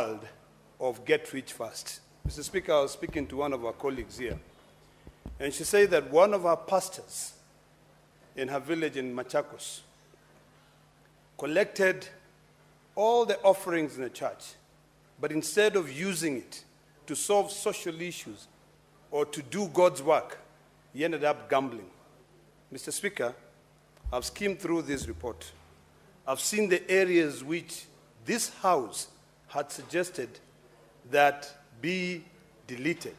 world of get rich fast. Mr. Speaker, I was speaking to one of our colleagues here, and she said that one of our pastors in her village in Machakos collected all the offerings in the church, but instead of using it to solve social issues or to do God's work, he ended up gambling. Mr. Speaker, I've skimmed through this report. I've seen the areas which this House had suggested that be deleted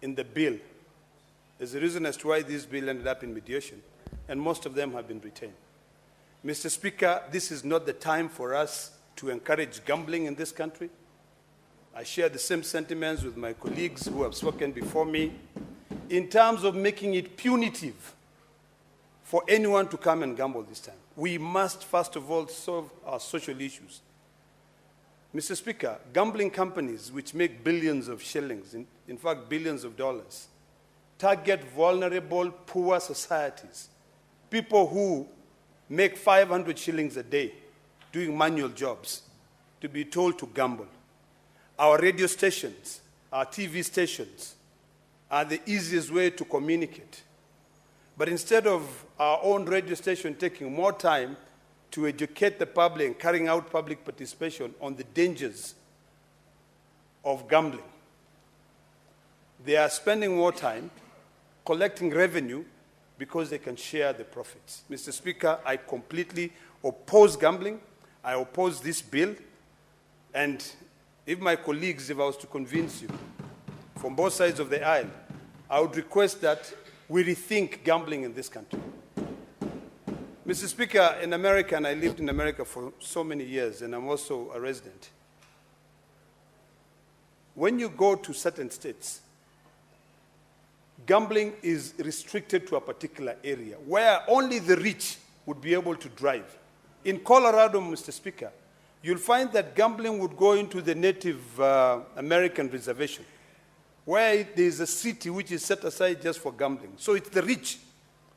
in the bill. There's a reason as to why this bill ended up in mediation, and most of them have been retained. Mr. Speaker, this is not the time for us to encourage gambling in this country. I share the same sentiments with my colleagues who have spoken before me in terms of making it punitive for anyone to come and gamble this time. We must, first of all, solve our social issues. Mr. Speaker, gambling companies which make billions of shillings, in fact billions of dollars, target vulnerable, poor societies, people who make 500 shillings a day doing manual jobs, to be told to gamble. Our radio stations, our TV stations are the easiest way to communicate. But instead of our own radio station taking more time to educate the public and carrying out public participation on the dangers of gambling, they are spending more time collecting revenue because they can share the profits. Mr. Speaker, I completely oppose gambling. I oppose this bill. And if my colleagues, if I was to convince you from both sides of the aisle, I would request that we rethink gambling in this country. Mr. Speaker, in America, and I lived in America for so many years, and I'm also a resident, when you go to certain states, gambling is restricted to a particular area where only the rich would be able to drive. In Colorado, Mr. Speaker, you'll find that gambling would go into the Native American reservation, where there's a city which is set aside just for gambling. So it's the rich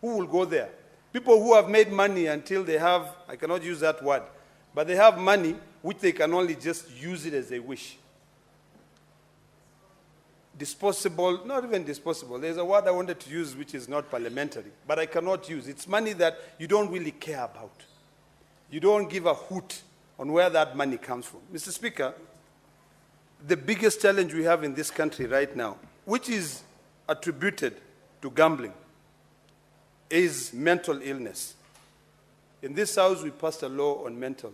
who will go there. People who have made money until they have, I cannot use that word, but they have money which they can only just use it as they wish. Disposable, not even disposable. There's a word I wanted to use which is not parliamentary, but I cannot use. It's money that you don't really care about. You don't give a hoot on where that money comes from. Mr. Speaker, the biggest challenge we have in this country right now, which is attributed to gambling, is mental illness. In this House, we passed a law on mental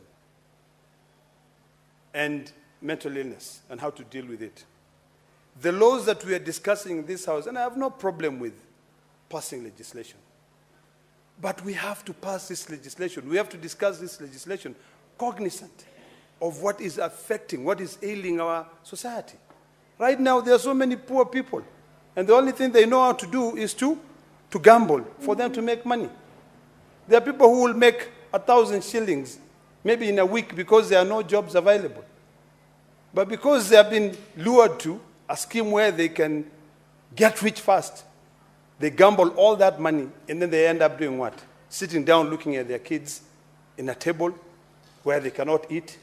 illness and how to deal with it. The laws that we are discussing in this House, and I have no problem with passing legislation, but we have to pass this legislation. We have to discuss this legislation cognizant of what is affecting, what is ailing our society. Right now, there are so many poor people, and the only thing they know how to do is to gamble for them to make money. There are people who will make 1,000 shillings maybe in a week because there are no jobs available. But because they have been lured to a scheme where they can get rich fast, they gamble all that money, and then they end up doing what? Sitting down looking at their kids in a table where they cannot eat.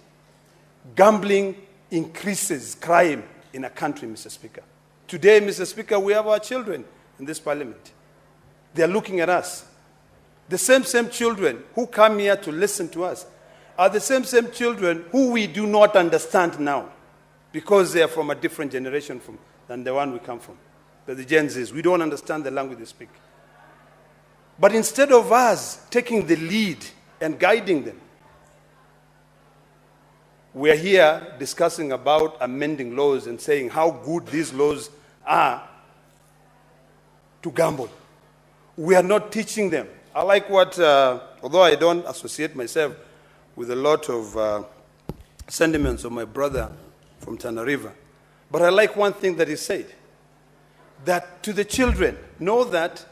Gambling increases crime in a country, Mr. Speaker. Today, Mr. Speaker, we have our children in this parliament. They are looking at us. The same children who come here to listen to us are the same children who we do not understand now because they are from a different generation than the one we come from. The Gen Zs. We don't understand the language they speak. But instead of us taking the lead and guiding them, we are here discussing about amending laws and saying how good these laws are to gamble. We are not teaching them. I like what, although I don't associate myself with a lot of sentiments of my brother from Tana River, but I like one thing that he said, that to the children, know that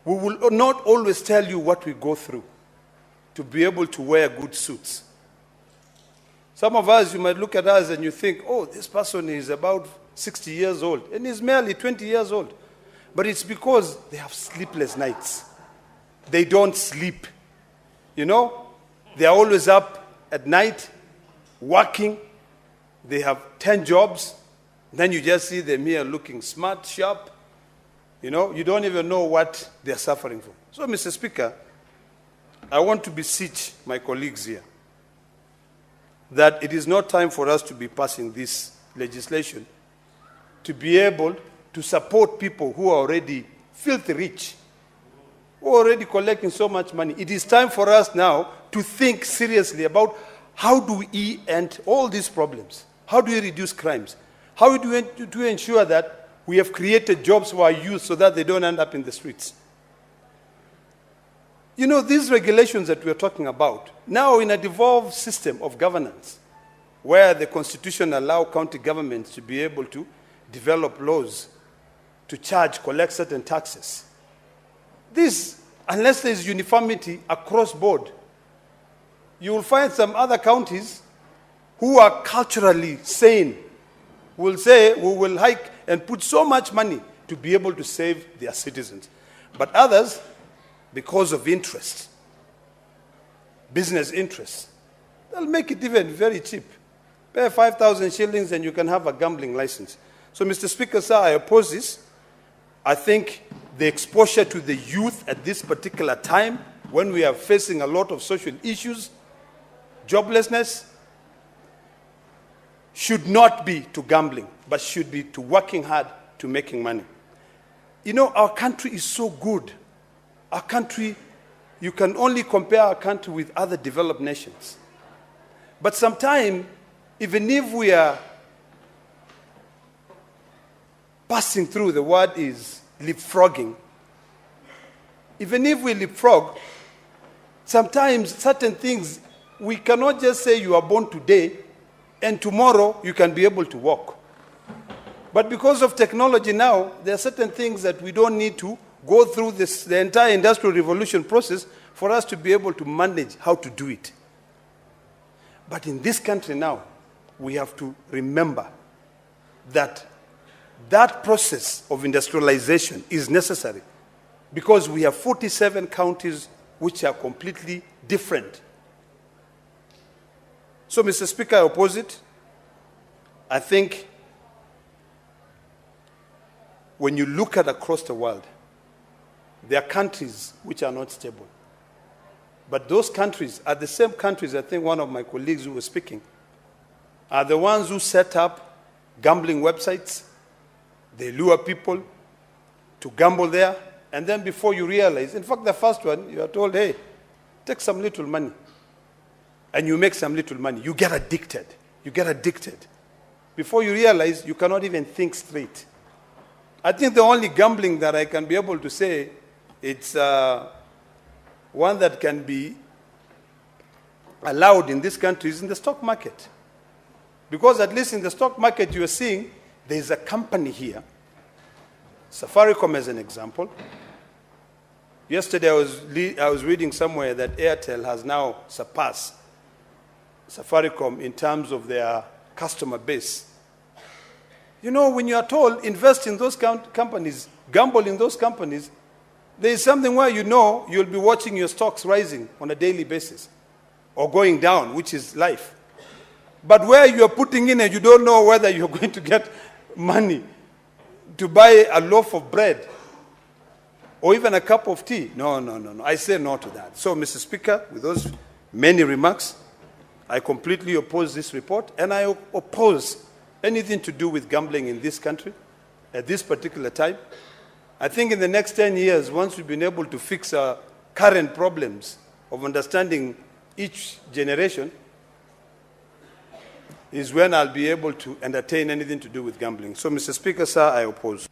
we will not always tell you what we go through to be able to wear good suits. Some of us, you might look at us and you think, oh, this person is about 60 years old, and he's merely 20 years old. But it's because they have sleepless nights. They don't sleep. You know, they are always up at night working, they have 10 jobs, then you just see them here looking smart, sharp. You know, you don't even know what they're suffering from. So, Mr. Speaker, I want to beseech my colleagues here that it is not time for us to be passing this legislation to be able to support people who are already filthy rich, who are already collecting so much money. It is time for us now to think seriously about how do we end all these problems? How do we reduce crimes? How do we ensure that we have created jobs for our youth so that they don't end up in the streets? You know, these regulations that we're talking about, now in a devolved system of governance, where the Constitution allows county governments to be able to develop laws to collect certain taxes. This, unless there is uniformity across board, you will find some other counties who are culturally sane will say, we will hike and put so much money to be able to save their citizens. But others, because of interest, business interests, they'll make it even very cheap. Pay 5,000 shillings and you can have a gambling license. So, Mr. Speaker, sir, I oppose this. I think the exposure to the youth at this particular time, when we are facing a lot of social issues, joblessness, should not be to gambling, but should be to working hard to making money. You know, our country is so good. Our country, you can only compare our country with other developed nations. But sometimes, even if we are passing through, the word is leapfrogging. Even if we leapfrog, sometimes certain things, we cannot just say you are born today and tomorrow you can be able to walk. But because of technology now, there are certain things that we don't need to go through the entire industrial revolution process for us to be able to manage how to do it. But in this country now, we have to remember that that process of industrialization is necessary because we have 47 counties which are completely different. So, Mr. Speaker, I oppose it. I think when you look at across the world, there are countries which are not stable. But those countries are the same countries, I think one of my colleagues who was speaking, are the ones who set up gambling websites. They lure people to gamble there, and then before you realize, in fact, the first one, you are told, hey, take some little money. And you make some little money. You get addicted. You get addicted. Before you realize, you cannot even think straight. I think the only gambling that I can be able to say, it's one that can be allowed in this country is in the stock market. Because at least in the stock market, you are seeing there's a company here, Safaricom as an example. Yesterday, I was reading somewhere that Airtel has now surpassed Safaricom in terms of their customer base. You know, when you are told, invest in those companies, gamble in those companies, there is something where you know you'll be watching your stocks rising on a daily basis or going down, which is life. But where you are putting in and you don't know whether you're going to get money to buy a loaf of bread or even a cup of tea. No. I say no to that. So, Mr. Speaker, with those many remarks, I completely oppose this report, and I oppose anything to do with gambling in this country at this particular time. I think in the next 10 years, once we've been able to fix our current problems of understanding each generation, is when I'll be able to entertain anything to do with gambling. So, Mr. Speaker, sir, I oppose.